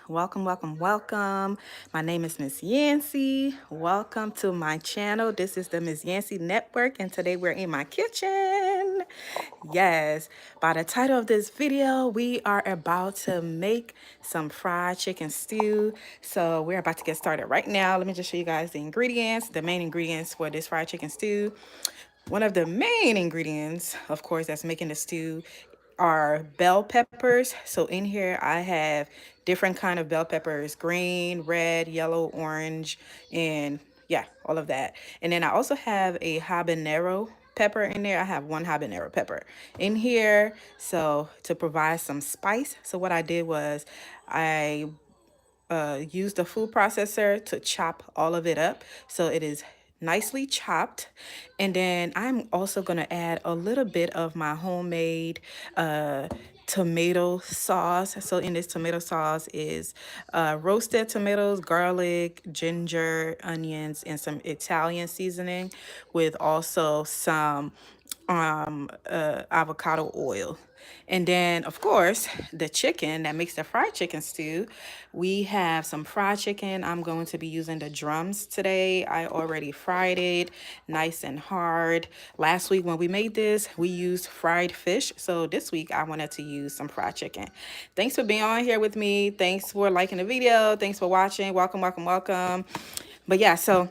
Welcome, welcome, welcome. My name is Miss Yancey. Welcome to my channel. This is the Miss Yancey Network, and today we're in my kitchen. Yes, by the title of this video, we are about to make some fried chicken stew. So we're about to get started right now. Let me just show you guys the ingredients, the main ingredients for this fried chicken stew. One of the main ingredients, of course, that's making the stew are bell peppers. So in here I have different kind of bell peppers, green, red, yellow, orange, and yeah, all of that. And then I also have a habanero pepper in there. I have one habanero pepper in here, so to provide some spice. So what I did was I use the food processor to chop all of it up so it is nicely chopped. And then I'm also going to add a little bit of my homemade tomato sauce. So in this tomato sauce is roasted tomatoes, garlic, ginger, onions, and some Italian seasoning with also some avocado oil. And then, of course, the chicken that makes the fried chicken stew. We have some fried chicken. I'm going to be using the drums today. I already fried it nice and hard. Last week when we made this, we used fried fish. So this week I wanted to use some fried chicken. Thanks for being on here with me. Thanks for liking the video. Thanks for watching. Welcome, welcome, welcome. But yeah, so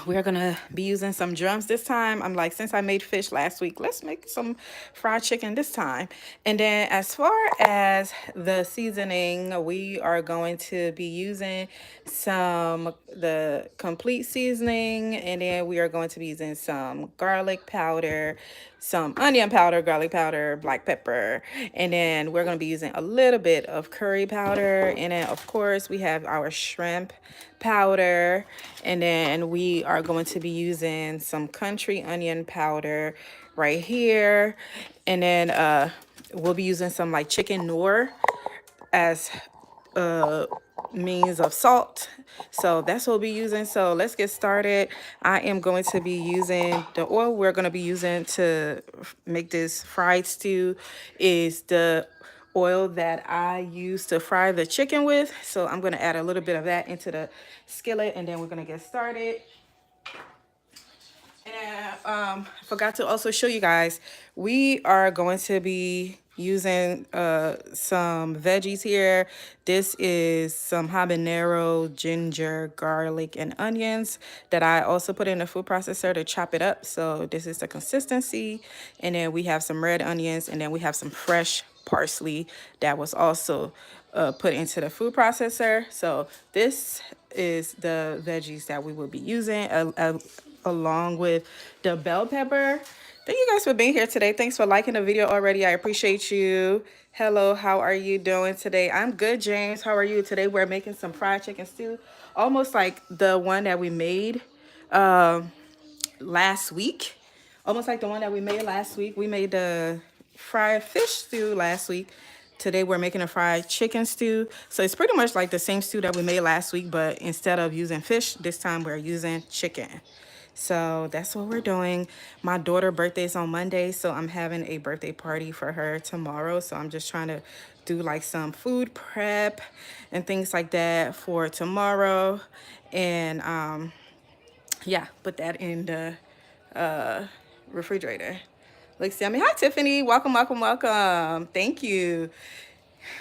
we're gonna be using some drums this time. I'm like, since I made fish last week, let's make some fried chicken this time. And then as far as the seasoning, we are going to be using the complete seasoning, and then we are going to be using some garlic powder, some onion powder, garlic powder, black pepper, and then we're going to be using a little bit of curry powder. And then of course we have our shrimp powder, and then we are going to be using some country onion powder right here. And then we'll be using some like chicken noir as means of salt. So that's what we'll be using. So let's get started. I am going to be using the oil we're going to be using to make this fried stew is the oil that I use to fry the chicken with. So I'm going to add a little bit of that into the skillet, and then we're going to get started. And I forgot to also show you guys, we are going to be using some veggies here. This is some habanero, ginger, garlic, and onions that I also put in the food processor to chop it up. So this is the consistency. And then we have some red onions, and then we have some fresh parsley that was also put into the food processor. So this is the veggies that we will be using along with the bell pepper. Thank you guys for being here today. Thanks for liking the video already. I appreciate you. Hello, how are you doing today? I'm good, James. How are you? Today we're making some fried chicken stew, almost like the one that we made last week. Almost like the one that we made last week. We made the fried fish stew last week. Today we're making a fried chicken stew. So it's pretty much like the same stew that we made last week, but instead of using fish, this time we're using chicken. So that's what we're doing. My daughter's birthday is on Monday, so I'm having a birthday party for her tomorrow. So I'm just trying to do like some food prep and things like that for tomorrow. And yeah, put that in the refrigerator. Looks yummy. Hi, Tiffany. Welcome, welcome, welcome. Thank you.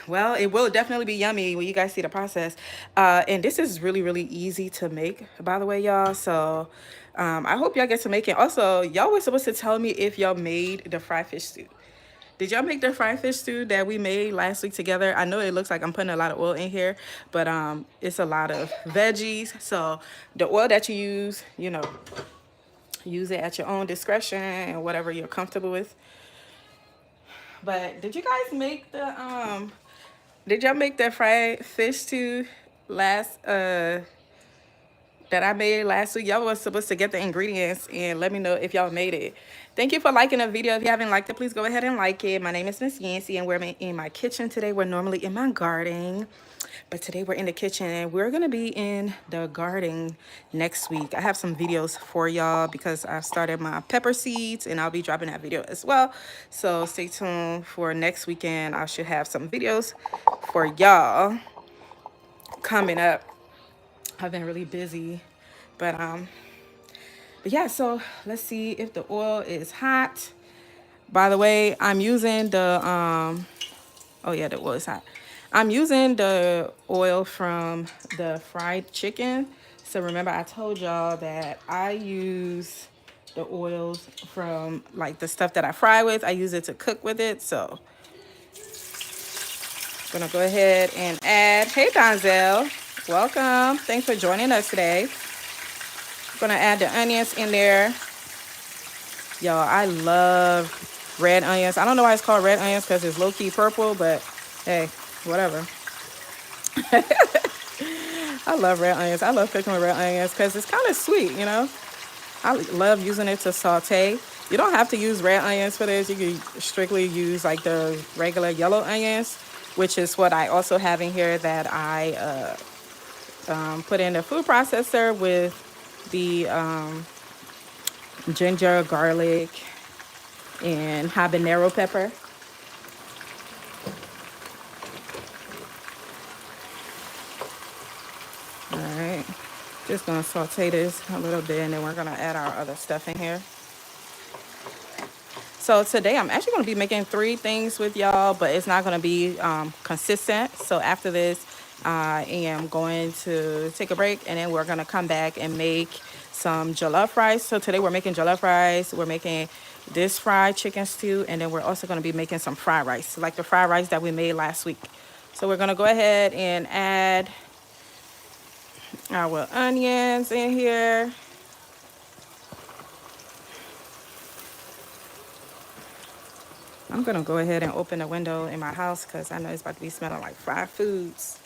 Well, it will definitely be yummy when you guys see the process. And this is really, really easy to make, by the way, y'all. So I hope y'all get to make it. Also, y'all were supposed to tell me if y'all made the fried fish stew. Did y'all make the fried fish stew that we made last week together? I know it looks like I'm putting a lot of oil in here, but it's a lot of veggies. So the oil that you use, use it at your own discretion and whatever you're comfortable with. But did you guys make did y'all make that fried fish stew last that I made last week? Y'all was supposed to get the ingredients and let me know if y'all made it. Thank you for liking the video. If you haven't liked it, please go ahead and like it. My name is Miss Yancey, and we're in my kitchen today. We're normally in my garden, but today we're in the kitchen, and we're gonna be in the garden next week. I have some videos for y'all because I've started my pepper seeds, and I'll be dropping that video as well. So stay tuned for next weekend. I should have some videos for y'all. coming up. I've been really busy, but yeah. So let's see if the oil is hot. By the way, I'm using the oh yeah, the oil is hot. I'm using the oil from the fried chicken. So remember I told y'all that I use the oils from like the stuff that I fry with. I use it to cook with it. So I'm gonna go ahead and add, hey Donzel, welcome. Thanks for joining us today. I'm gonna add the onions in there. Y'all, I love red onions. I don't know why it's called red onions because it's low-key purple, but hey, whatever. I love red onions. I love cooking with red onions because it's kind of sweet, you know? I love using it to saute. You don't have to use red onions for this. You can strictly use like the regular yellow onions, which is what I also have in here that I put in the food processor with the ginger, garlic, and habanero pepper. All right, just gonna saute this a little bit and then we're gonna add our other stuff in here. So today I'm actually gonna be making 3 things with y'all, but it's not gonna be consistent. So after this, I am going to take a break and then we're gonna come back and make some jollof rice. So today we're making jollof rice, we're making this fried chicken stew, and then we're also gonna be making some fried rice, like the fried rice that we made last week. So we're gonna go ahead and add our onions in here. I'm gonna go ahead and open the window in my house because I know it's about to be smelling like fried foods.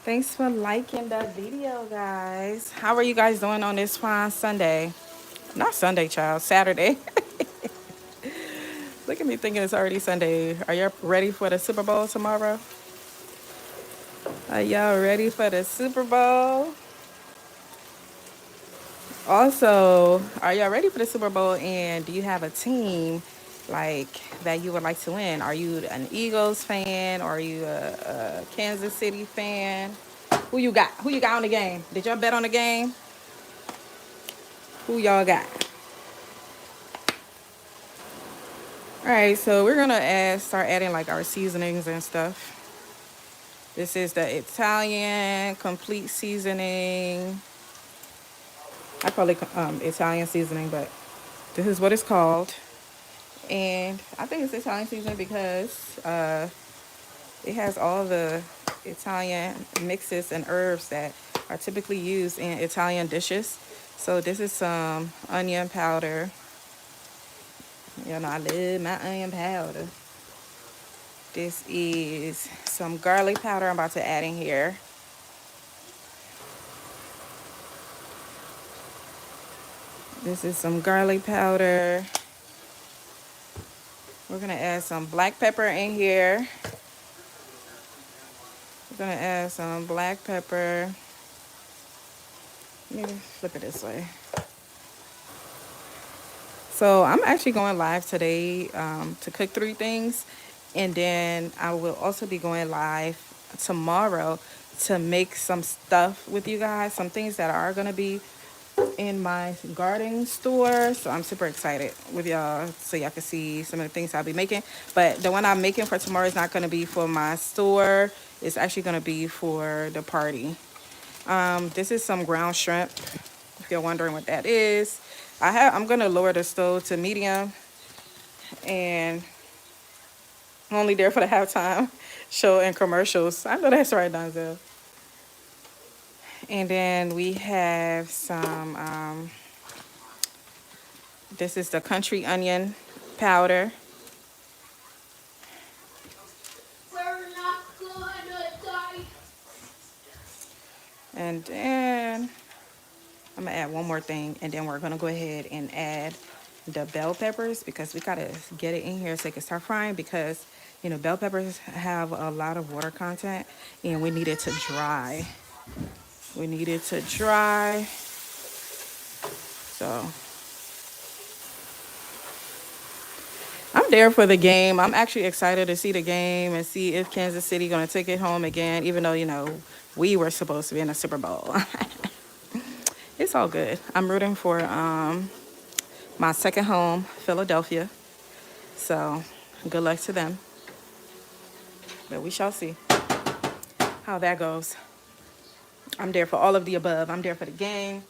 Thanks for liking the video, guys. How are you guys doing on this fine Sunday? Not Sunday, child, Saturday. Look at me thinking it's already Sunday. Are y'all ready for the Super Bowl tomorrow? Are y'all ready for the Super Bowl? Also, are y'all ready for the Super Bowl? And do you have a team like that you would like to win? Are you an Eagles fan? Or are you a Kansas City fan? Who you got? Who you got on the game? Did y'all bet on the game? Who y'all got? All right, so we're gonna start adding like our seasonings and stuff. This is the Italian complete seasoning. I call it Italian seasoning, but this is what it's called. And I think it's Italian seasoning because it has all the Italian mixes and herbs that are typically used in Italian dishes. So this is some onion powder. You know, I love my onion powder. This is some garlic powder I'm about to add in here. This is some garlic powder. We're gonna add some black pepper in here. We're gonna add some black pepper. Let me flip it this way. So I'm actually going live today to cook 3 things. And then I will also be going live tomorrow to make some stuff with you guys. Some things that are gonna be in my garden store. So I'm super excited with y'all so y'all can see some of the things I'll be making. But the one I'm making for tomorrow is not gonna be for my store. It's actually gonna be for the party. This is some ground shrimp, if you're wondering what that is. I'm gonna lower the stove to medium, and I'm only there for the halftime show and commercials. I know that's right, Donzel. And then we have some, this is the country onion powder. And then I'm gonna add one more thing, and then we're gonna go ahead and add the bell peppers because we gotta get it in here so it can start frying because, you know, bell peppers have a lot of water content and we need it to dry. We need it to dry. So I'm there for the game. I'm actually excited to see the game and see if Kansas City gonna take it home again, even though, we were supposed to be in the Super Bowl. It's all good. I'm rooting for my second home, Philadelphia. So good luck to them. But we shall see how that goes. I'm there for all of the above. I'm there for the game.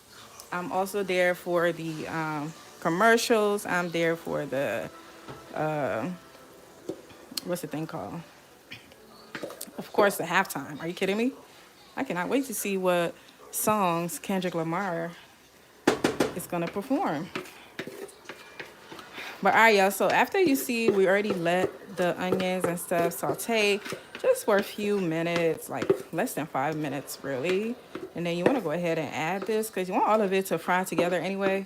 I'm also there for the commercials. I'm there for the what's the thing called? Of course, the halftime. Are you kidding me? I cannot wait to see what songs Kendrick Lamar is gonna perform. But all right, y'all. So after you see, we already let the onions and stuff saute just for a few minutes, like less than 5 minutes, really. And then you want to go ahead and add this because you want all of it to fry together anyway.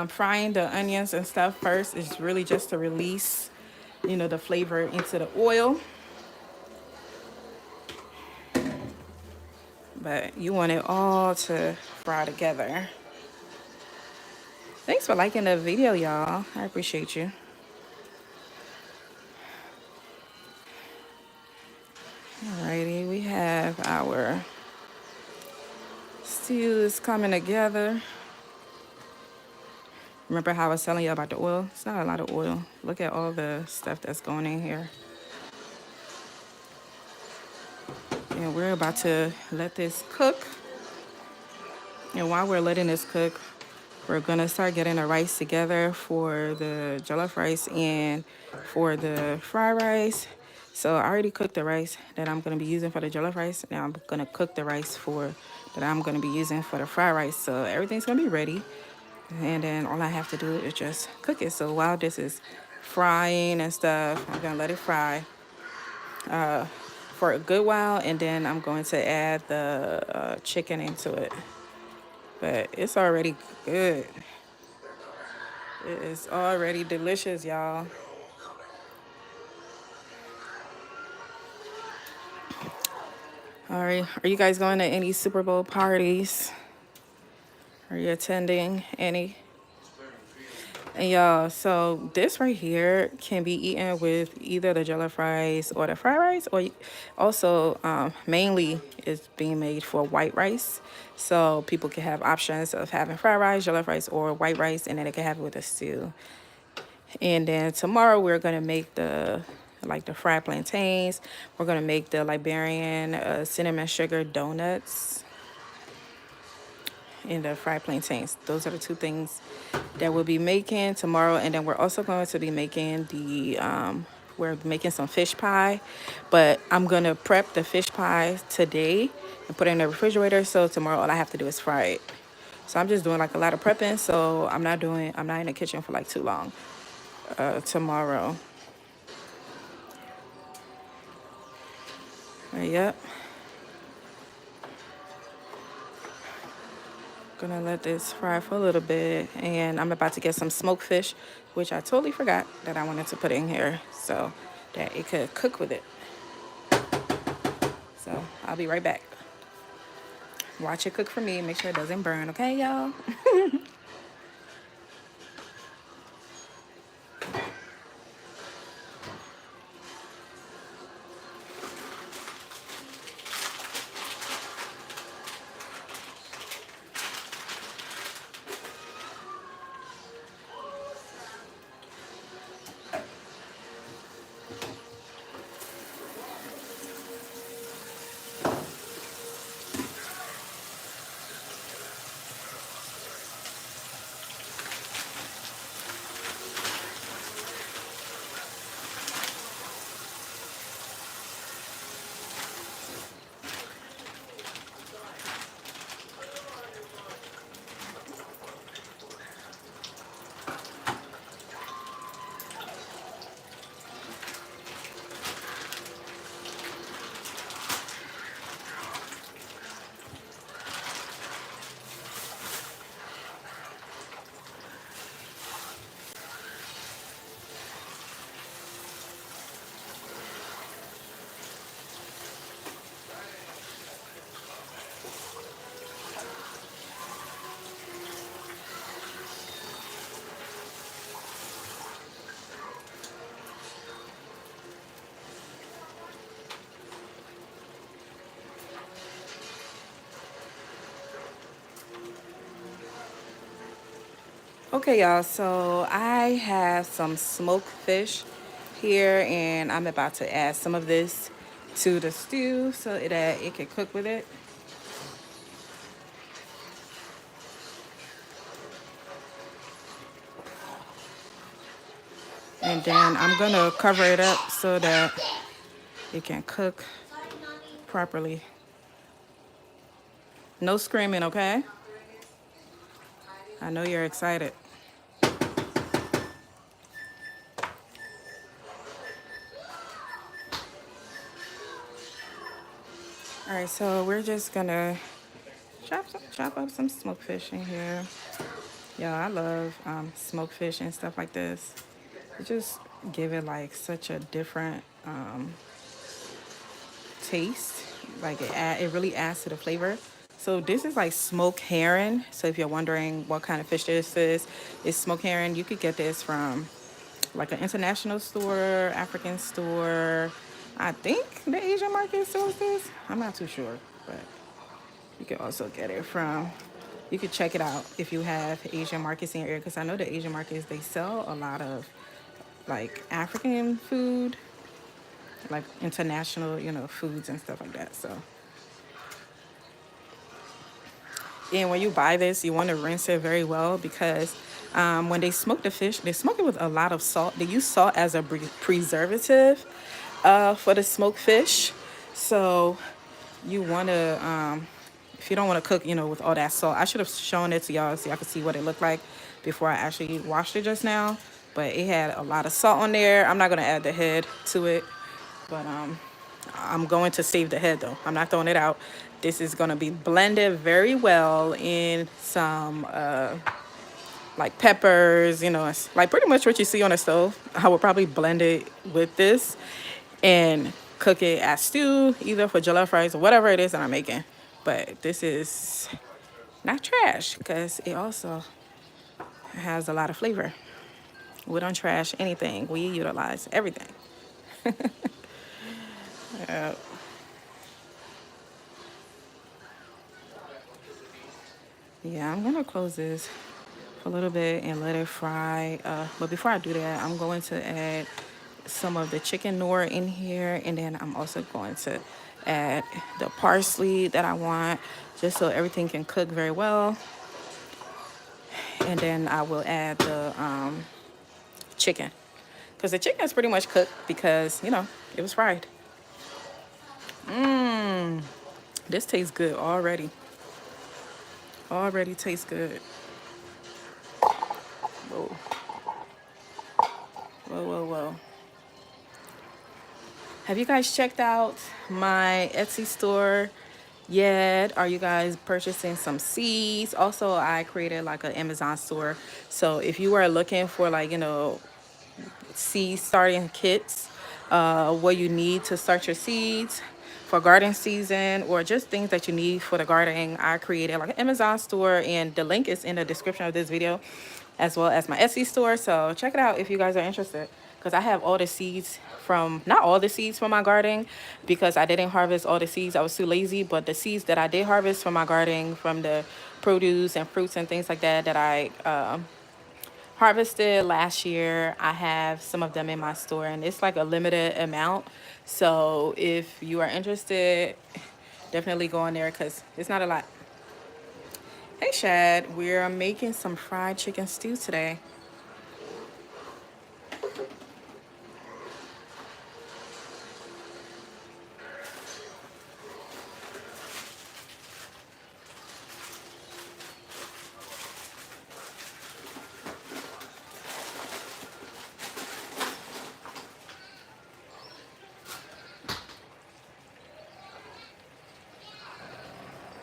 Frying the onions and stuff first is really just to release, the flavor into the oil. But you want it all to fry together. Thanks for liking the video, y'all. I appreciate you. Alrighty, we have our stew is coming together. Remember how I was telling you about the oil? It's not a lot of oil. Look at all the stuff that's going in here. And we're about to let this cook. And while we're letting this cook, we're gonna start getting the rice together for the jollof rice and for the fried rice. So I already cooked the rice that I'm gonna be using for the jollof rice. Now I'm gonna cook the rice that I'm gonna be using for the fried rice. So everything's gonna be ready. And then all I have to do is just cook it. So while this is frying and stuff, I'm gonna let it fry for a good while, and then I'm going to add the chicken into it. But it's already good. It is already delicious, y'all. All right, are you guys going to any Super Bowl parties? Are you attending any? And y'all, so this right here can be eaten with either the jollof rice or the fried rice, or also mainly is being made for white rice. So people can have options of having fried rice, jollof rice, or white rice, and then they can have it with a stew. And then tomorrow we're gonna make the fried plantains. We're gonna make the Liberian cinnamon sugar donuts and the fried plantains. Those are the two things that we'll be making tomorrow. And then we're also going to be making we're making some fish pie, but I'm gonna prep the fish pie today and put it in the refrigerator. So tomorrow all I have to do is fry it. So I'm just doing like a lot of prepping. So I'm not in the kitchen for like too long tomorrow. Yep. Gonna let this fry for a little bit, and I'm about to get some smoked fish, which I totally forgot that I wanted to put in here so that it could cook with it. So I'll be right back. Watch it cook for me, make sure it doesn't burn, okay, y'all? Okay, y'all, so I have some smoked fish here, and I'm about to add some of this to the stew so that it can cook with it. And then I'm gonna cover it up so that it can cook properly. No screaming, okay? I know you're excited. All right, so we're just gonna chop up some smoked fish in here. Yeah, I love smoked fish and stuff like this. It just give it like such a different taste. Like it really adds to the flavor. So this is like smoked herring. So if you're wondering what kind of fish this is, it's smoked herring. You could get this from like an international store, African store. I think the Asian market sells this. I'm not too sure, but you can also get it from. You could check it out if you have Asian markets in your area, because I know the Asian markets, they sell a lot of like African food, like international, foods and stuff like that. So, and when you buy this, you want to rinse it very well because when they smoke the fish, they smoke it with a lot of salt. They use salt as a preservative for the smoked fish. So you want to, if you don't want to cook, with all that salt, I should have shown it to y'all so y'all could see what it looked like before I actually washed it just now. But it had a lot of salt on there. I'm not going to add the head to it, but I'm going to save the head though. I'm not throwing it out. This is going to be blended very well in some like peppers, it's like pretty much what you see on the stove. I would probably blend it with this and cook it as stew, either for jollof rice or whatever it is that I'm making. But this is not trash because it also has a lot of flavor. We don't trash anything. We utilize everything. Yeah. Yeah, I'm gonna close this for a little bit and let it fry. But before I do that, I'm going to add some of the chicken noir in here, and then I'm also going to add the parsley that I want, just so everything can cook very well. And then I will add the chicken, because the chicken is pretty much cooked because it was fried. This tastes good already. Already tastes good. Whoa, whoa, whoa, whoa. Have you guys checked out my Etsy store yet? Are you guys purchasing some seeds? Also, I created like an Amazon store. So if you are looking for like, seed starting kits, what you need to start your seeds for garden season, or just things that you need for the gardening, I created like an Amazon store, and the link is in the description of this video, as well as my Etsy store. So check it out if you guys are interested, because I have all the seeds from, not all the seeds from my garden, because I didn't harvest all the seeds. I was too lazy, but the seeds that I did harvest from my garden, from the produce and fruits and things like that, that I harvested last year, I have some of them in my store, and it's like a limited amount. So if you are interested, definitely go in there because it's not a lot. Hey Shad, we're making some fried chicken stew today.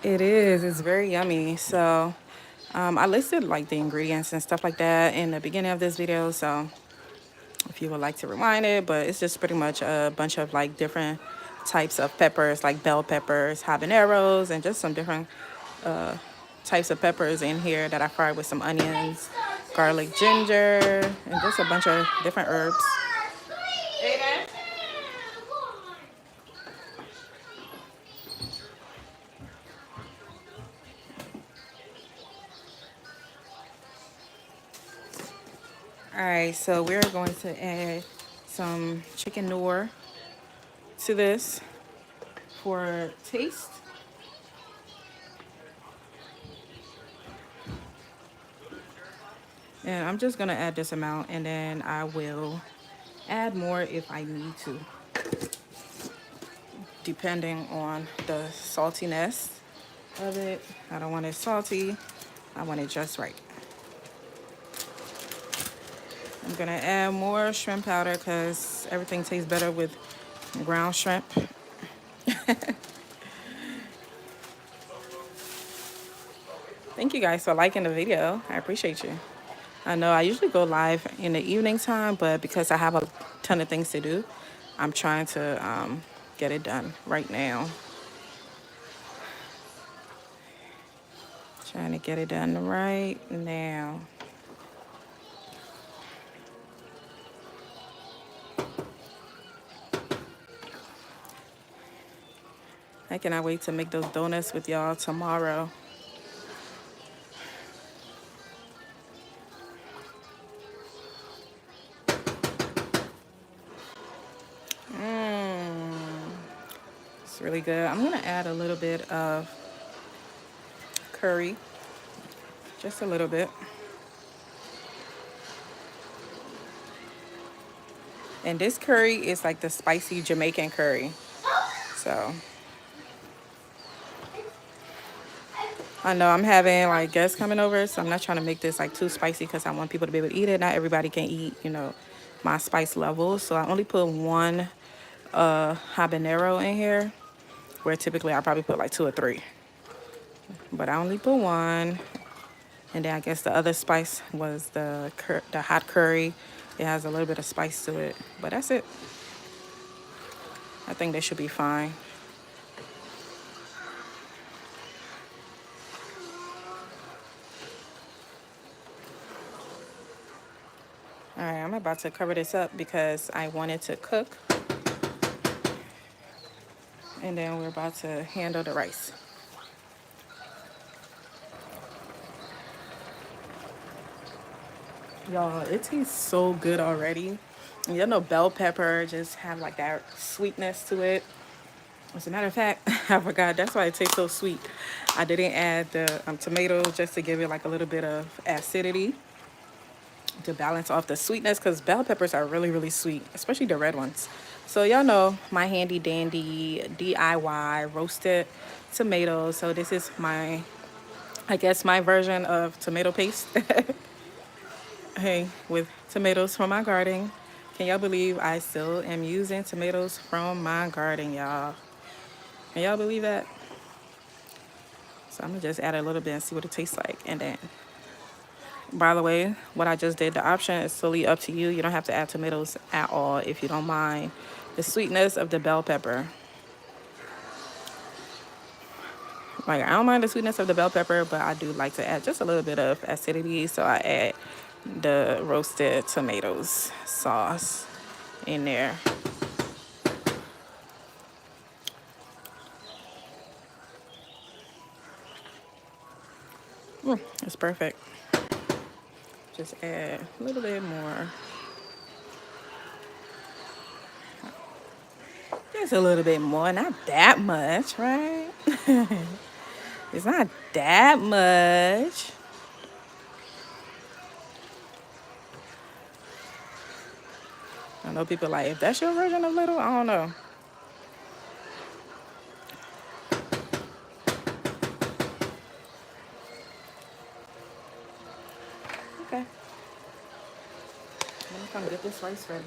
It is. It's very yummy. So I listed like the ingredients and stuff like that in the beginning of this video. So if you would like to rewind it, but it's just pretty much a bunch of like different types of peppers, like bell peppers, habaneros, and just some different types of peppers in here that I fried with some onions, garlic, ginger, and just a bunch of different herbs. right, so we're going to add some chicken noir to this for taste. And I'm just gonna add this amount, and then I will add more if I need to, depending on the saltiness of it. I don't want it salty, I want it just right. I'm gonna add more shrimp powder because everything tastes better with ground shrimp. Thank you guys for liking the video. I appreciate you. I know I usually go live in the evening time, but because I have a ton of things to do, I'm trying to get it done right now. Trying to get it done right now. I cannot wait to make those donuts with y'all tomorrow. It's really good. I'm gonna add a little bit of curry, just a little bit. And this curry is like the spicy Jamaican curry. So I know I'm having like guests coming over, so I'm not trying to make this like too spicy because I want people to be able to eat it. Not everybody can eat, my spice level. So I only put one habanero in here, where typically I probably put like 2 or 3. But I only put one. And then I guess the other spice was the hot curry. It has a little bit of spice to it, but that's it. I think they should be fine. All right, I'm about to cover this up because I want it to cook. And then we're about to handle the rice. Y'all, it tastes so good already. And you know, bell pepper just have like that sweetness to it. As a matter of fact, I forgot, that's why it tastes so sweet. I didn't add the tomatoes just to give it like a little bit of acidity to balance off the sweetness, because bell peppers are really, really sweet, especially the red ones. So y'all know my handy dandy DIY roasted tomatoes. So this is my, I guess, my version of tomato paste. Hey, with tomatoes from my garden. Can y'all believe I still am using tomatoes from my garden, y'all? Can y'all believe that? So I'm gonna just add a little bit and see what it tastes like. And then, by the way, what I just did, the option is solely up to you. You don't have to add tomatoes at all if you don't mind the sweetness of the bell pepper. Like, I don't mind the sweetness of the bell pepper, but I do like to add just a little bit of acidity. So I add the roasted tomatoes sauce in there. It's perfect. Just add a little bit more. Just a little bit more, not that much, right? It's not that much. I know people like, if that's your version of little, I don't know. Okay. Let me come get this rice ready.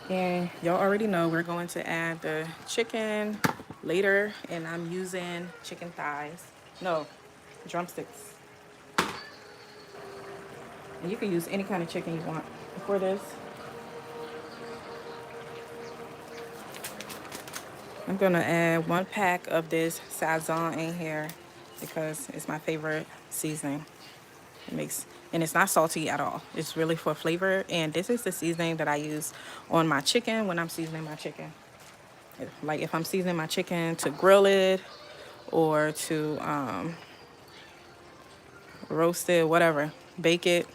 And y'all already know we're going to add the chicken later, and I'm using chicken thighs. No, drumsticks. And you can use any kind of chicken you want for this. I'm gonna add 1 pack of this Sazon in here because it's my favorite seasoning. It makes, and it's not salty at all. It's really for flavor. And this is the seasoning that I use on my chicken when I'm seasoning my chicken. Like if I'm seasoning my chicken to grill it or to roast it, whatever, bake it,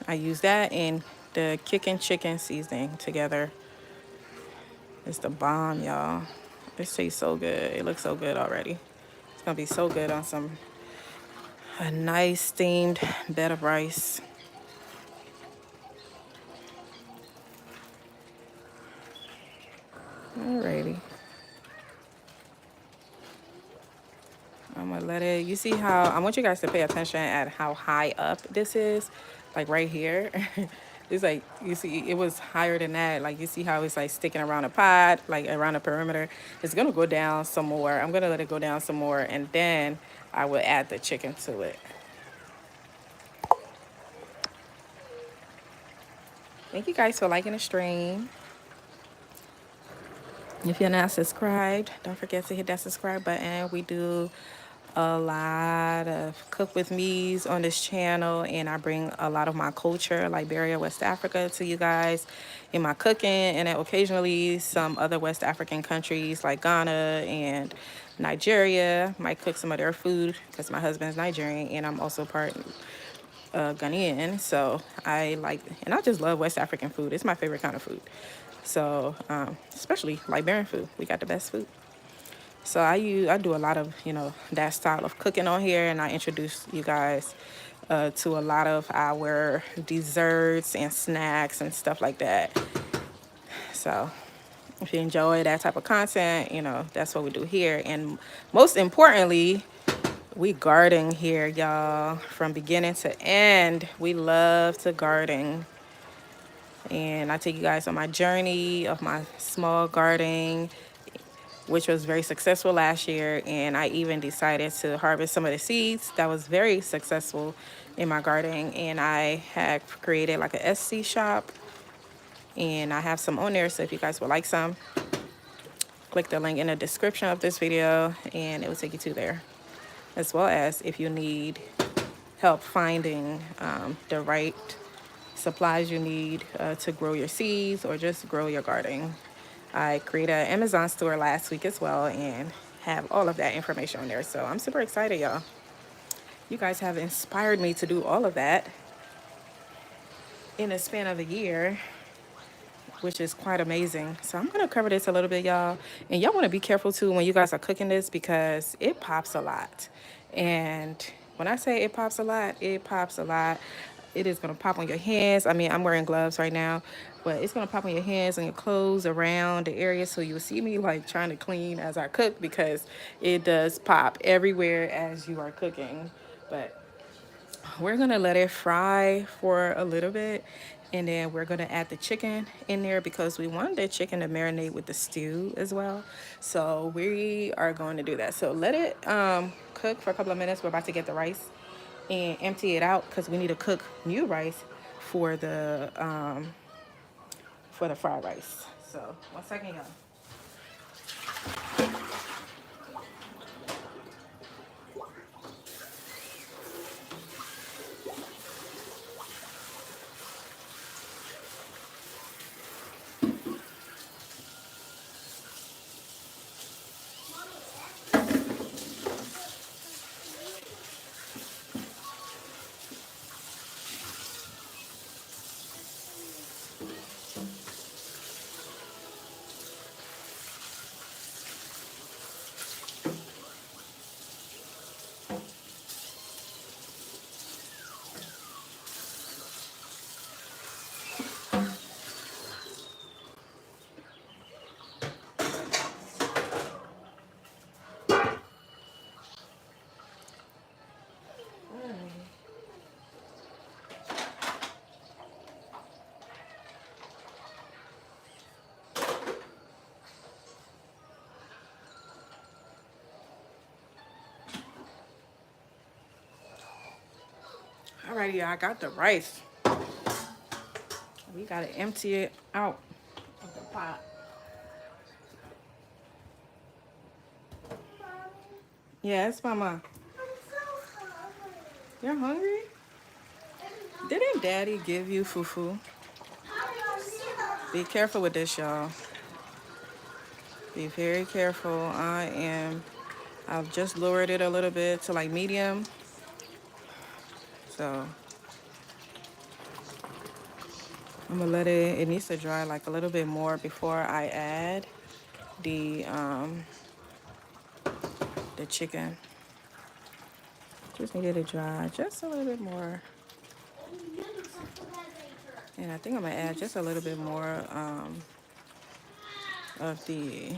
I use that and the kicking chicken seasoning together. It's the bomb, y'all. It tastes so good. It looks so good already. It's gonna be so good on a nice steamed bed of rice. Alrighty. I'm gonna let it, you see how, I want you guys to pay attention at how high up this is, like right here. It's like, you see, it was higher than that. Like you see how it's like sticking around a pot, like around the perimeter. It's gonna go down some more. I'm gonna let it go down some more and then I will add the chicken to it. Thank you guys for liking the stream. If you're not subscribed, don't forget to hit that subscribe button. We do a lot of cook with me's on this channel, and I bring a lot of my culture, Liberia, West Africa, to you guys in my cooking, and then occasionally some other West African countries like Ghana and Nigeria. Might cook some of their food because my husband's Nigerian and I'm also part Ghanaian. So I like, and I just love West African food. It's my favorite kind of food. So especially Liberian food, we got the best food. So I do a lot of, that style of cooking on here, and I introduce you guys to a lot of our desserts and snacks and stuff like that. So if you enjoy that type of content, that's what we do here. And most importantly, we garden here, y'all, from beginning to end. We love to garden. And I take you guys on my journey of my small garden, which was very successful last year. And I even decided to harvest some of the seeds that was very successful in my garden. And I had created like a Etsy shop, and I have some on there. So if you guys would like some, click the link in the description of this video and it will take you to there. As well as if you need help finding the right supplies you need to grow your seeds or just grow your garden. I created an Amazon store last week as well and have all of that information on there. So I'm super excited, y'all. You guys have inspired me to do all of that in a span of a year, which is quite amazing. So I'm gonna cover this a little bit, y'all. And y'all wanna be careful too when you guys are cooking this because it pops a lot. And when I say it pops a lot, it pops a lot. It is gonna pop on your hands. I mean, I'm wearing gloves right now, but it's gonna pop on your hands and your clothes around the area. So you'll see me like trying to clean as I cook because it does pop everywhere as you are cooking. But we're gonna let it fry for a little bit, and then we're gonna add the chicken in there because we want the chicken to marinate with the stew as well. So we are going to do that. So let it cook for a couple of minutes. We're about to get the rice and empty it out because we need to cook new rice for the fried rice. So 1 second, y'all. Alrighty, y'all, I got the rice. We gotta empty it out of the pot. Yes, mama. You're hungry? Didn't Daddy give you fufu? Be careful with this, y'all. Be very careful. I've just lowered it a little bit to like medium. So I'm gonna let it needs to dry like a little bit more before I add the chicken. Just needed to dry just a little bit more. And I think I'm gonna add just a little bit more of the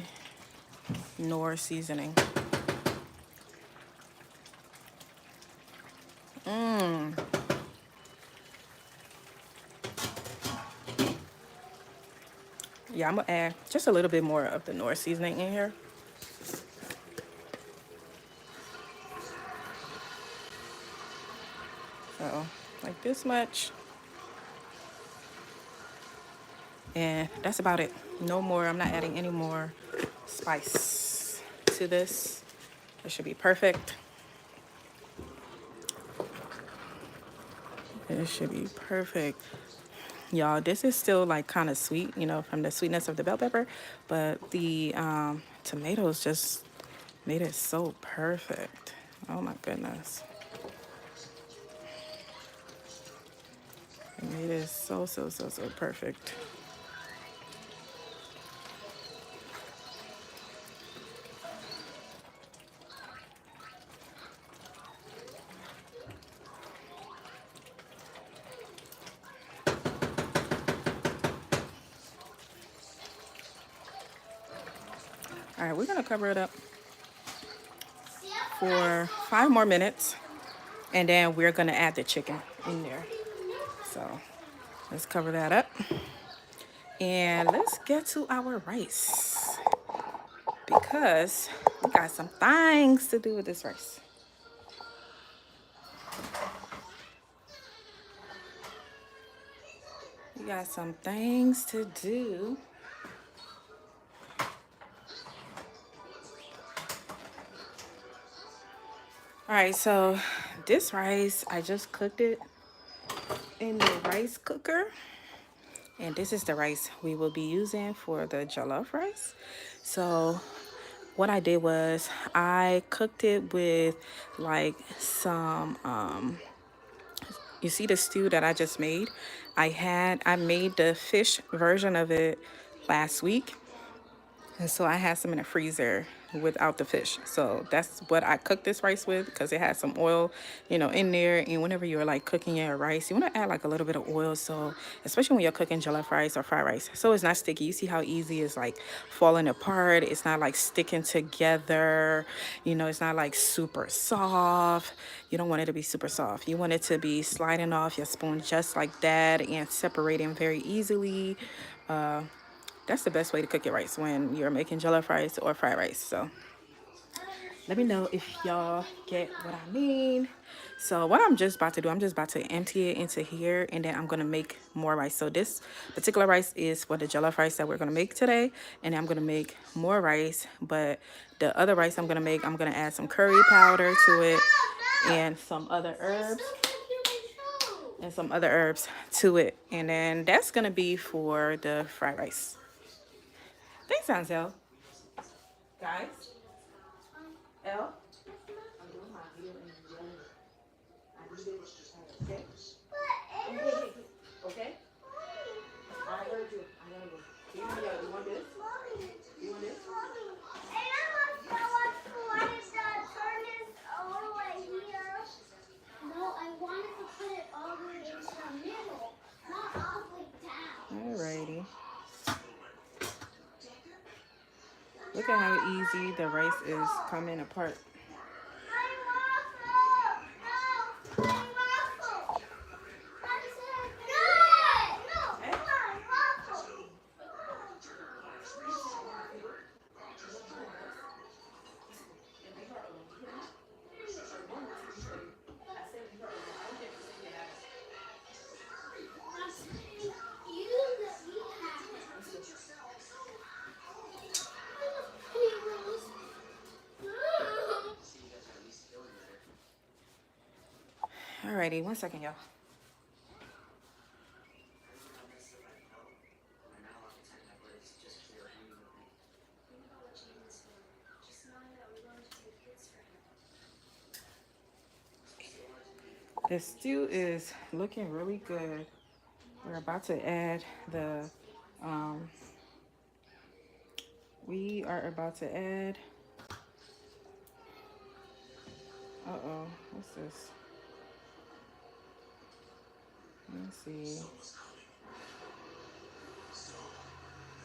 Knorr seasoning. Yeah, I'm gonna add just a little bit more of the Knorr seasoning in here. So like this much. And that's about it. No more. I'm not adding any more spice to this. It should be perfect. It should be perfect. Y'all, this is still like kind of sweet, you know, from the sweetness of the bell pepper, but the tomatoes just made it so perfect. Oh my goodness. It made it so perfect. All right, we're gonna cover it up for 5 more minutes, and then we're gonna add the chicken in there. So let's cover that up, and let's get to our rice because we got some things to do with this rice. We got some things to do. All right, so this rice, I just cooked it in the rice cooker. And this is the rice we will be using for the jollof rice. So what I did was I cooked it with like some, you see the stew that I just made? I made the fish version of it last week. And so I had some in the freezer without the fish. So that's what I cooked this rice with because it had some oil, you know, in there. And whenever you're like cooking your rice, you want to add like a little bit of oil. So especially when you're cooking jollof rice or fried rice, so it's not sticky. You see how easy it's like falling apart. It's not like sticking together. You know, it's not like super soft. You don't want it to be super soft. You want it to be sliding off your spoon just like that and separating very easily. That's the best way to cook your rice when you're making jollof rice or fried rice. So let me know if y'all get what I mean. So what I'm just about to do, I'm just about to empty it into here, and then I'm gonna make more rice. So this particular rice is for the jollof rice that we're gonna make today, and I'm gonna make more rice. But the other rice I'm gonna make, I'm gonna add some curry powder to it and some other herbs. To it, and then that's gonna be for the fried rice. Thanks, Ansel. Guys, L. I'm doing my ear and yelling. I need it. Okay? Okay? I heard you. You want this? You want this? No, I wanted to put it all the way into the middle, not all the way down. Alrighty. Look at how easy the rice is coming apart. Alrighty, 1 second, y'all. The stew is looking really good. We're about to add the, um, we are about to add, what's this? Let me see.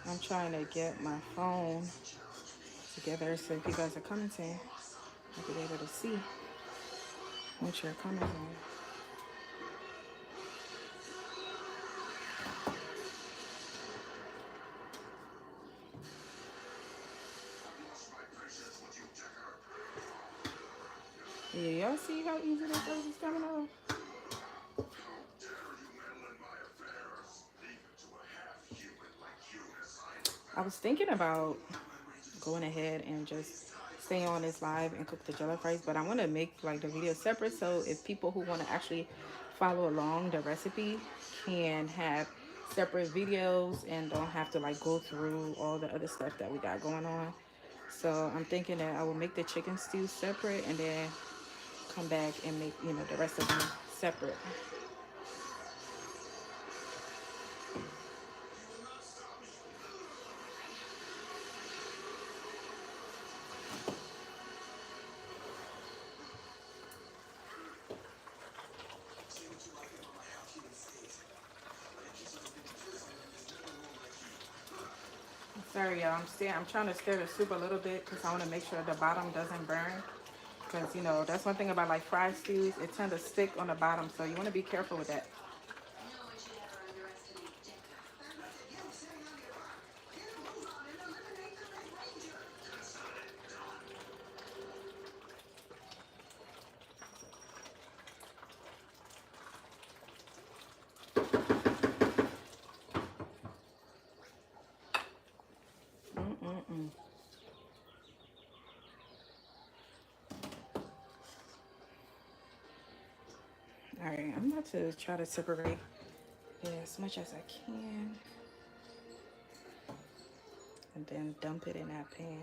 I'm trying to get my phone together so if you guys are commenting, I'll be able to see what you're commenting. Yeah, y'all see how easy this is coming off? I was thinking about going ahead and just stay on this live and cook the jollof rice, but I want to make like the video separate so if people who want to actually follow along the recipe can have separate videos and don't have to like go through all the other stuff that we got going on. So I'm thinking that I will make the chicken stew separate and then come back and make, you know, the rest of them separate. Sorry, y'all. I'm trying to stir the soup a little bit because I want to make sure the bottom doesn't burn. Because, you know, that's one thing about like fried stews. It tends to stick on the bottom. So you want to be careful with that. All right, I'm about to try to separate it as much as I can. And then dump it in that pan.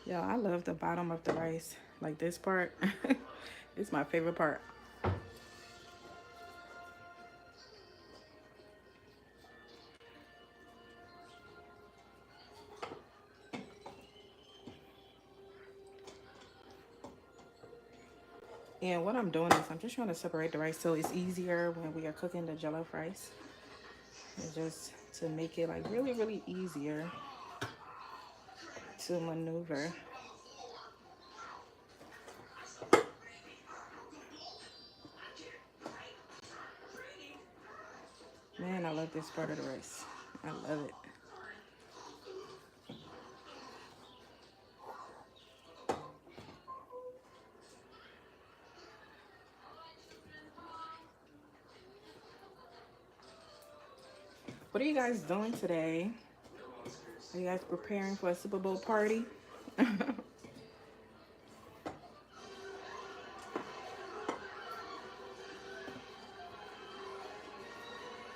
Yo, I love the bottom of the rice. Like this part. It's my favorite part. And what I'm doing is I'm just trying to separate the rice so it's easier when we are cooking the jollof rice. It's just to make it like really, really easier to maneuver. Man, I love this part of the rice. I love it. What are you guys doing today? Are you guys preparing for a Super Bowl party?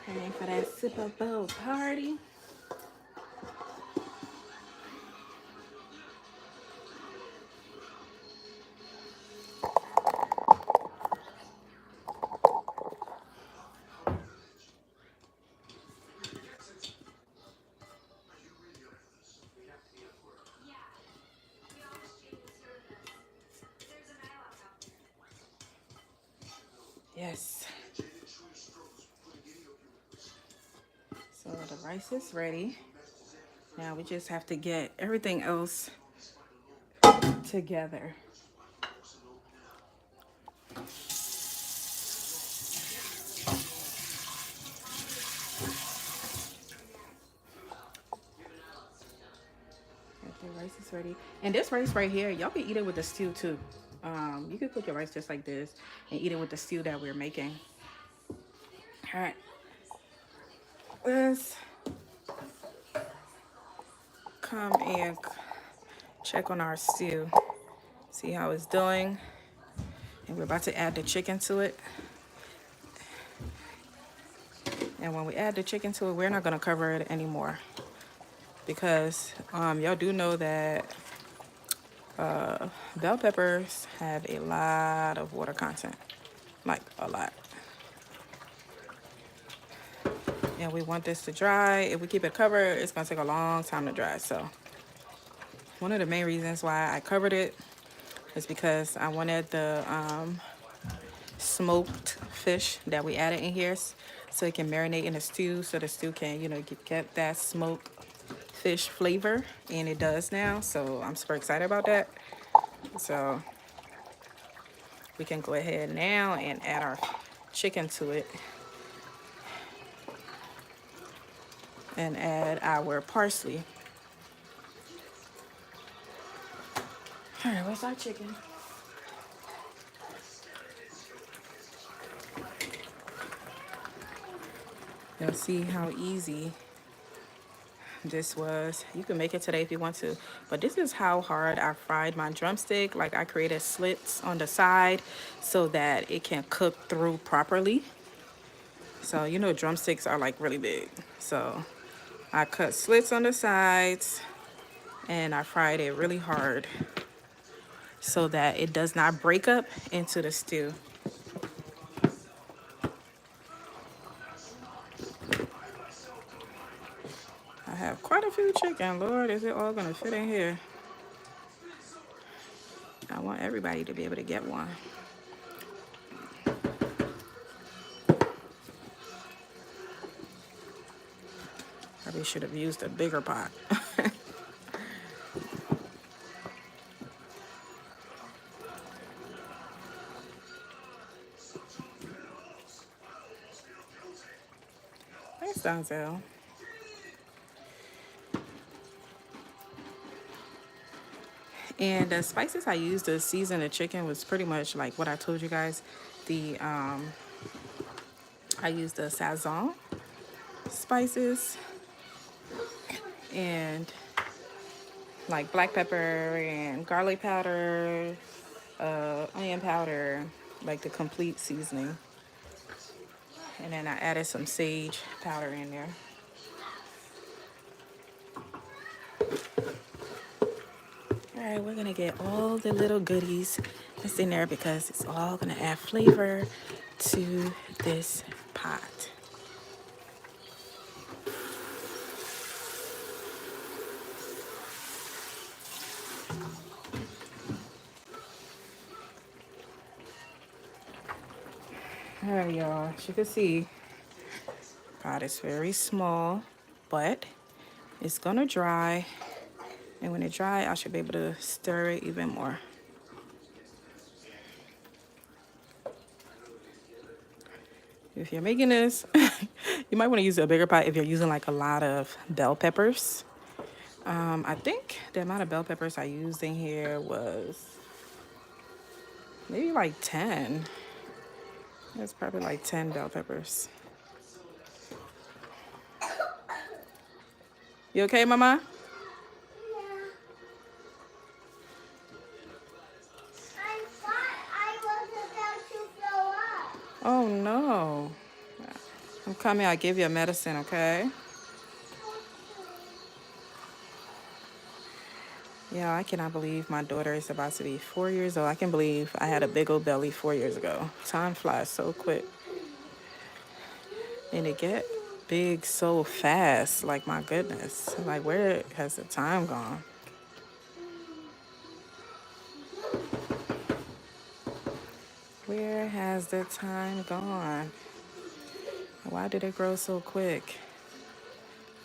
Preparing for that Super Bowl party? Yes. So the rice is ready. Now we just have to get everything else together. Okay, the rice is ready. And this rice right here, y'all can eat it with the stew too. You can cook your rice just like this and eat it with the stew that we're making. All right. Let's come and check on our stew. See how it's doing. And we're about to add the chicken to it. And when we add the chicken to it, we're not going to cover it anymore. Because y'all do know that bell peppers have a lot of water content. Like a lot. And we want this to dry. If we keep it covered, it's going to take a long time to dry. So one of the main reasons why I covered it is because I wanted the smoked fish that we added in here so it can marinate in the stew, so the stew can, you know, get that smoked fish flavor, and it does now. So I'm super excited about that. So we can go ahead now and add our chicken to it and add our parsley. All right, where's our chicken? You'll see how easy this was. You can make it today if you want to, but this is how hard I fried my drumstick. Like, I created slits on the side so that it can cook through properly. So you know drumsticks are like really big, so I cut slits on the sides and I fried it really hard so that it does not break up into the stew. I have quite a few chicken. Lord, is it all gonna fit in here? I want everybody to be able to get one. Probably should have used a bigger pot. Thanks, Donzel. And the spices I used to season the chicken was pretty much like what I told you guys. The I used the sazon spices and like black pepper and garlic powder, onion powder, like the complete seasoning. And then I added some sage powder in there. All right, we're gonna get all the little goodies that's in there because it's all gonna add flavor to this pot. All right, y'all, as you can see, pot is very small, but it's gonna dry. And when it dry, I should be able to stir it even more. If you're making this, you might want to use a bigger pot if you're using like a lot of bell peppers. I think the amount of bell peppers I used in here was maybe like 10. It's probably like 10 bell peppers. You okay, Mama? Oh no. I'm coming, I'll give you a medicine, okay? Yeah, I cannot believe my daughter is about to be 4 years old. I can believe I had a big old belly 4 years ago. Time flies so quick. And it get big so fast. Like, my goodness. Like, where has the time gone? Where has the time gone? Why did it grow so quick?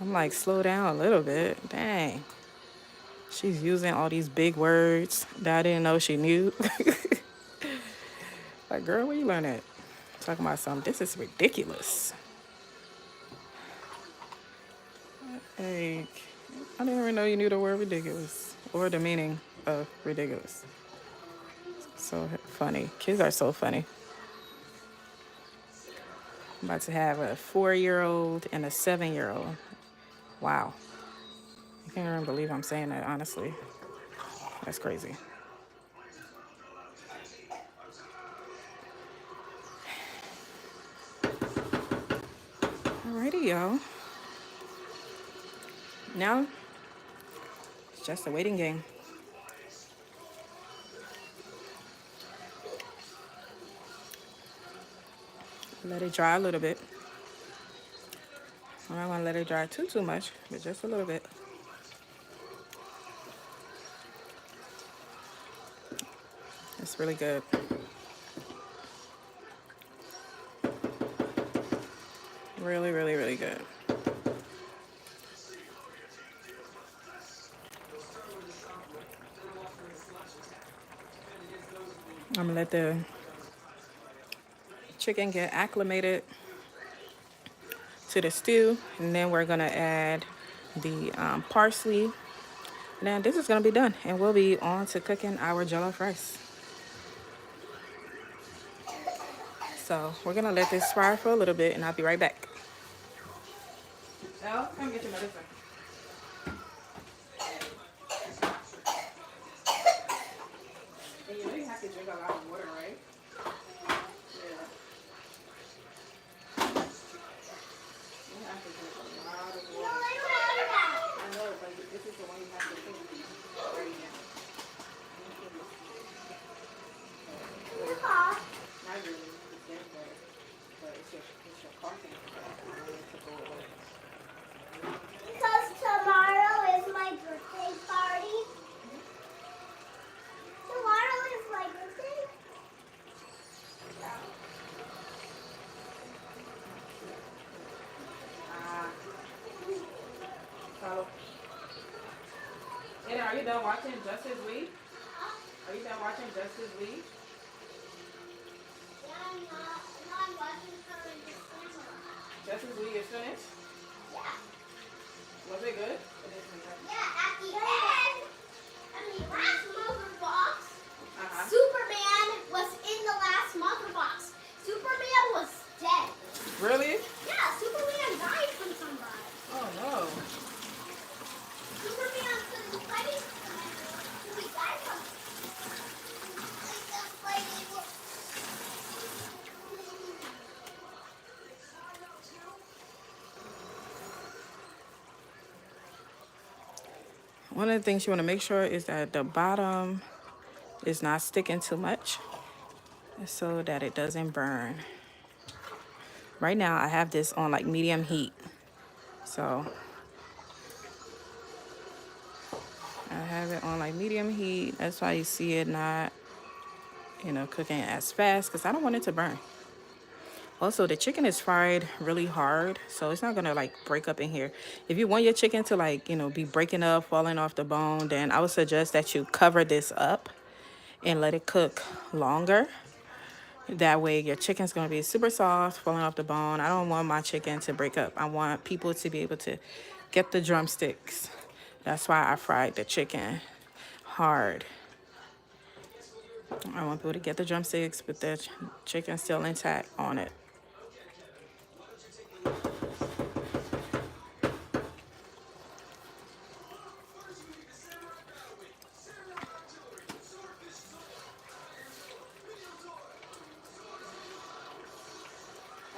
I'm like, slow down a little bit. Dang. She's using all these big words that I didn't know she knew. Like, girl, where you learn that? Talking about something. This is ridiculous. Like, I didn't even know you knew the word ridiculous or the meaning of ridiculous. So funny. Kids are so funny. I'm about to have a 4-year-old and a 7-year-old. Wow. I can't even believe I'm saying that, honestly. That's crazy. Alrighty, y'all. Now, it's just a waiting game. Let it dry a little bit. I don't want to let it dry too much, but just a little bit. It's really good. Really, really, really good. I'm gonna let the chicken get acclimated to the stew, and then we're gonna add the parsley. And then this is gonna be done, and we'll be on to cooking our jollof rice. So we're gonna let this fry for a little bit, and I'll be right back. Elle, come get your medicine. And you know you have to drink a lot of water, right? Yeah. You have to drink a lot of water. I know, but this is the one you have to drink right now. Not really, it's getting better, but it's your coughing that needs to go away. Because tomorrow is my birthday party. Tomorrow is my birthday. So, and are you done watching Justice League? Are you done watching Justice League? Yeah, I'm watching her in the cinema. Justice League is finished? Yeah. Was it good? Yeah, at the end, I mean, last mother box, Superman was in the last mother box. Superman was dead. Really? Yeah, Superman died from somebody. Oh no. Superman couldn't fight. He died from. One of the things you want to make sure is that the bottom is not sticking too much so that it doesn't burn. Right now I have this on like medium heat. So I have it on like medium heat. That's why you see it not, cooking as fast because I don't want it to burn. Also, the chicken is fried really hard, so it's not gonna like break up in here. If you want your chicken to like, be breaking up, falling off the bone, then I would suggest that you cover this up and let it cook longer. That way your chicken's gonna be super soft, falling off the bone. I don't want my chicken to break up. I want people to be able to get the drumsticks. That's why I fried the chicken hard. I want people to get the drumsticks with the chicken still intact on it.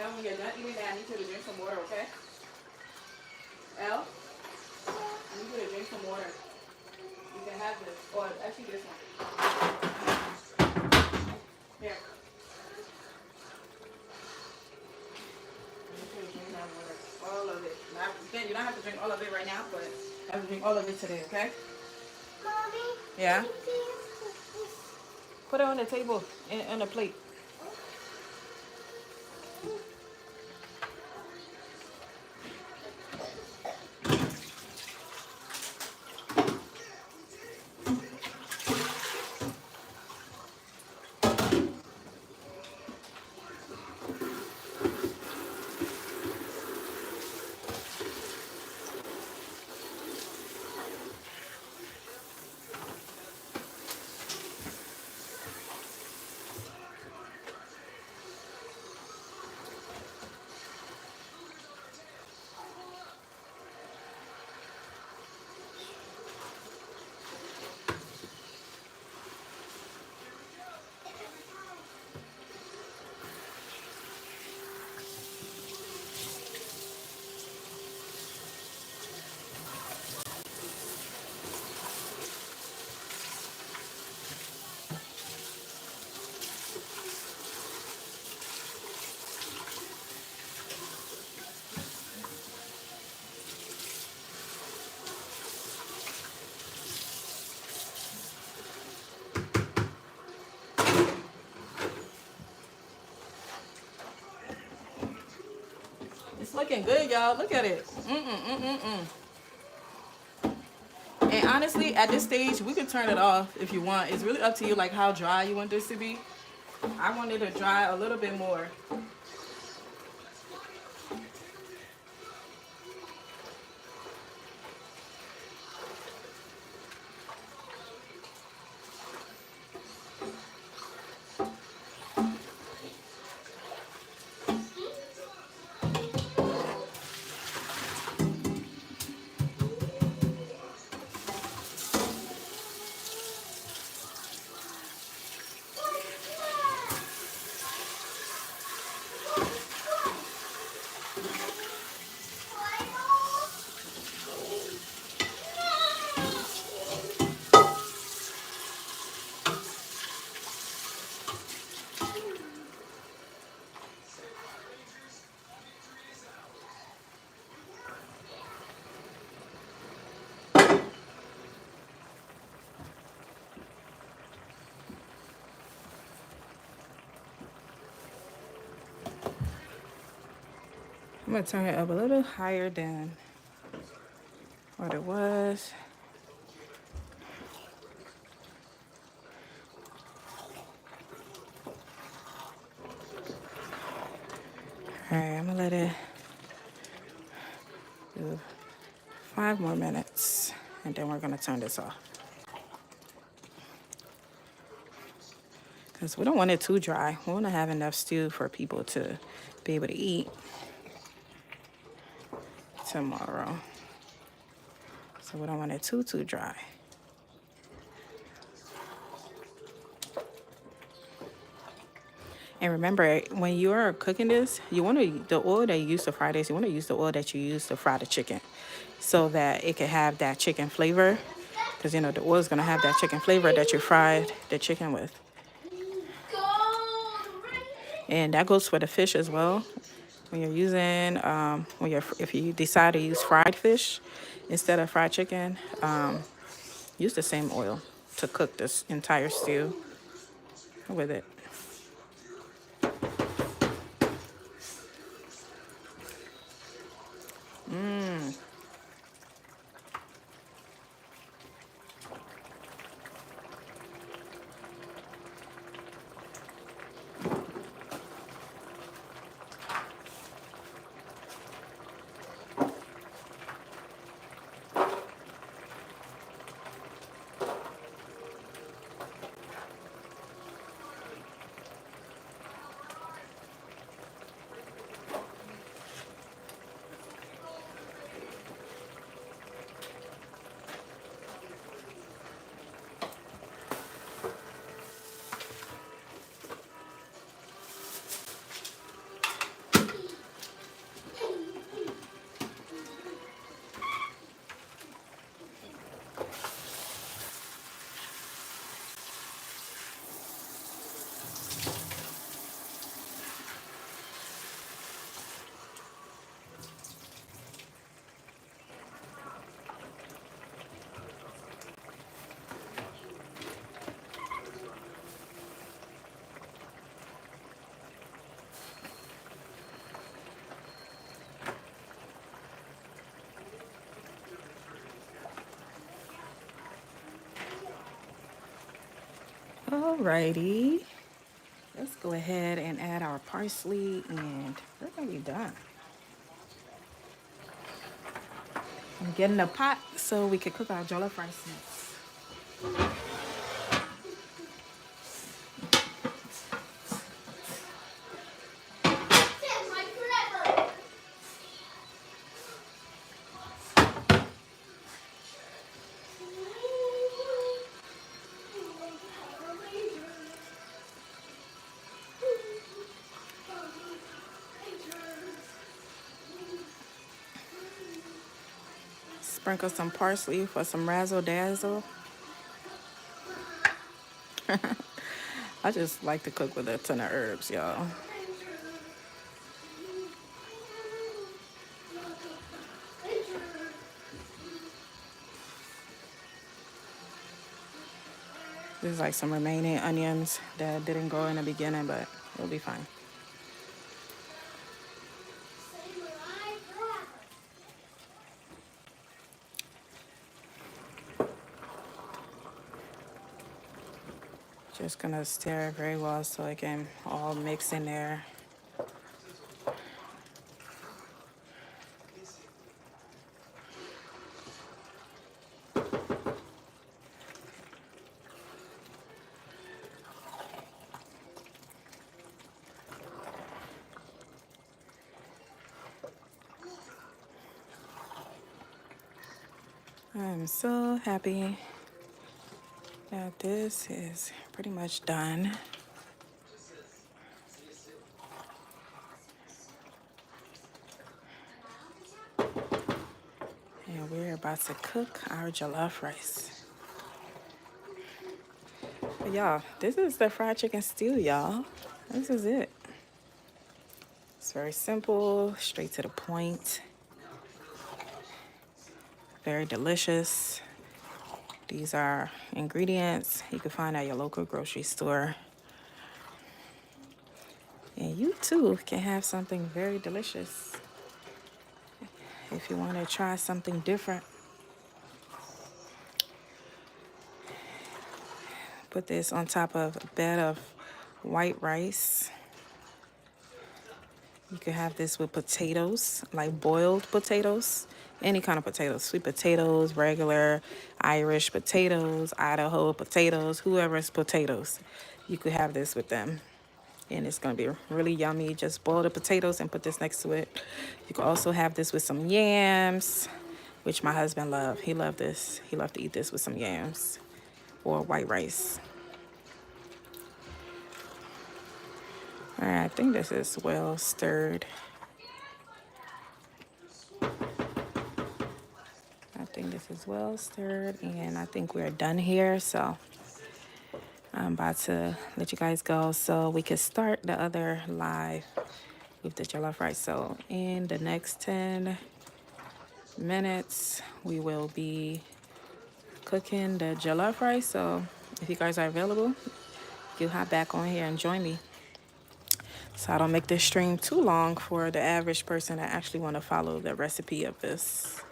And when you're done eating that, I need you to drink some water, okay? Elle, I need you to drink some water. You can have this, or actually this one. Here. I need you to drink that water, all of it. Now, again, you don't have to drink all of it right now, but you have to drink all of it today, okay? Mommy? Yeah? Can you please put this? Put it on the table, on the plate. Okay. looking good, y'all. Look at it. And honestly, at this stage, we can turn it off if you want. It's really up to you, like how dry you want this to be. I want it to dry a little bit more. I'm gonna turn it up a little higher than what it was. All right, I'm gonna let it do 5 more minutes, and then we're gonna turn this off. Because we don't want it too dry. We want to have enough stew for people to be able to eat tomorrow. So we don't want it too dry. And remember, when you are cooking this, you want to, the oil that you use to fry this, you want to use the oil that you use to fry the chicken so that it can have that chicken flavor. Because, you know, the oil is going to have that chicken flavor that you fried the chicken with. And that goes for the fish as well. When you're using, if you decide to use fried fish instead of fried chicken, use the same oil to cook this entire stew with it. Alrighty, let's go ahead and add our parsley, and we're gonna be done. I'm getting a pot so we can cook our jollof rice next. Sprinkle some parsley for some razzle dazzle. I just like to cook with a ton of herbs, y'all. There's like some remaining onions that didn't go in the beginning, but it'll be fine. Just gonna stir it very well so it can all mix in there. I'm so happy that this is pretty much done. And we're about to cook our jollof rice. But y'all, this is the fried chicken stew, y'all. This is it. It's very simple, straight to the point. Very delicious. These are ingredients you can find at your local grocery store. And you too can have something very delicious if you want to try something different. Put this on top of a bed of white rice. You can have this with potatoes, like boiled potatoes, any kind of potatoes, sweet potatoes, regular Irish potatoes, Idaho potatoes, whoever's potatoes. You could have this with them. And it's gonna be really yummy. Just boil the potatoes and put this next to it. You can also have this with some yams, which my husband loved. He loved this. He loved to eat this with some yams or white rice. All right, I think this is well stirred. I think this is well stirred, and I think we're done here. So I'm about to let you guys go so we can start the other live with the jollof rice. So in the next 10 minutes, we will be cooking the jollof rice. So if you guys are available, you hop back on here and join me. So I don't make this stream too long for the average person that actually want to follow the recipe of this.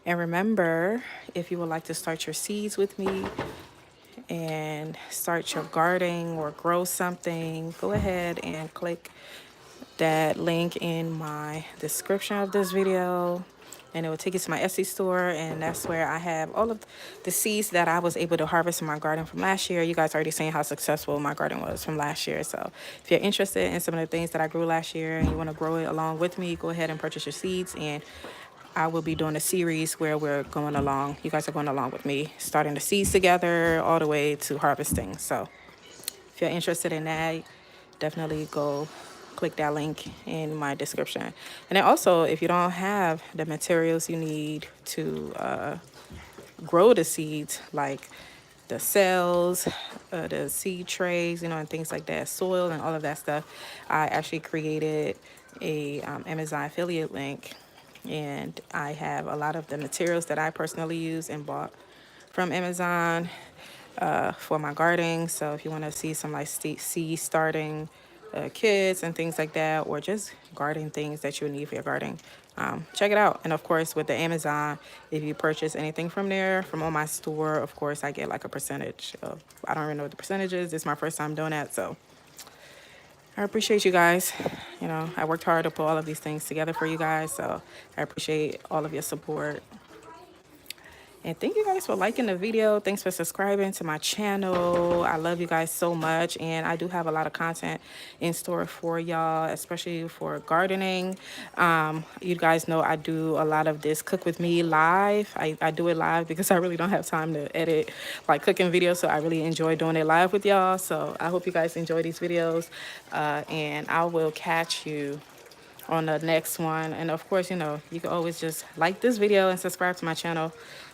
And remember, if you would like to start your seeds with me and start your gardening or grow something, go ahead and click that link in my description of this video, and it will take you to my Etsy store, and that's where I have all of the seeds that I was able to harvest in my garden from last year. You guys already seen how successful my garden was from last year. So if you're interested in some of the things that I grew last year and you want to grow it along with me, go ahead and purchase your seeds, and I will be doing a series where we're going along. You guys are going along with me, starting the seeds together all the way to harvesting. So if you're interested in that, definitely go click that link in my description. And then also, if you don't have the materials you need to grow the seeds, like the cells, the seed trays, and things like that, soil and all of that stuff, I actually created a Amazon affiliate link, and I have a lot of the materials that I personally use and bought from Amazon for my gardening. So if you want to see some like seed starting kits and things like that, or just garden things that you need for your gardening, check it out. And of course, with the Amazon, if you purchase anything from there, from on my store, of course, I get like a percentage of, I don't even know what the percentage is. It's my first time doing that. So I appreciate you guys. I worked hard to put all of these things together for you guys. So I appreciate all of your support. And thank you guys for liking the video. Thanks for subscribing to my channel. I love you guys so much. And I do have a lot of content in store for y'all, especially for gardening. You guys know I do a lot of this cook with me live. I do it live because I really don't have time to edit like cooking videos. So I really enjoy doing it live with y'all. So I hope you guys enjoy these videos. And I will catch you on the next one. And of course, you can always just like this video and subscribe to my channel,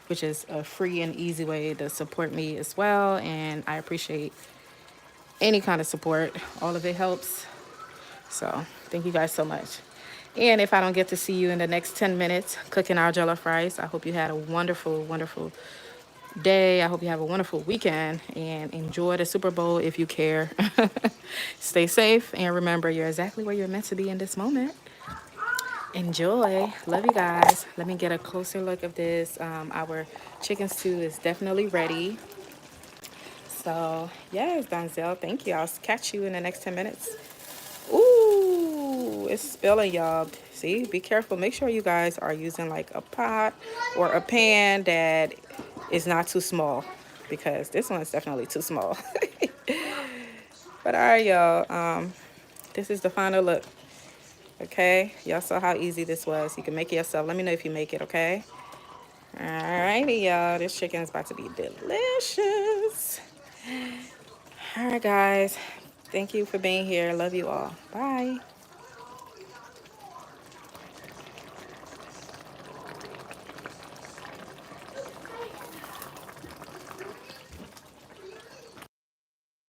which is a free and easy way to support me as well. And I appreciate any kind of support. All of it helps. So thank you guys so much. And if I don't get to see you in the next 10 minutes cooking our jollof rice, I hope you had a wonderful, wonderful day. I hope you have a wonderful weekend and enjoy the Super Bowl if you care. Stay safe, and remember, you're exactly where you're meant to be in this moment. Enjoy. Love you guys. Let me get a closer look of this. Our chicken stew is definitely ready. So, yes, Donzel, thank you. I'll catch you in the next 10 minutes. Ooh, it's spilling, y'all. See, be careful. Make sure you guys are using like a pot or a pan that is not too small, because this one is definitely too small. But all right, y'all. This is the final look. Okay, y'all saw how easy this was. You can make it yourself. Let me know if you make it, okay? Alrighty, y'all. This chicken is about to be delicious. All right, guys. Thank you for being here. Love you all. Bye.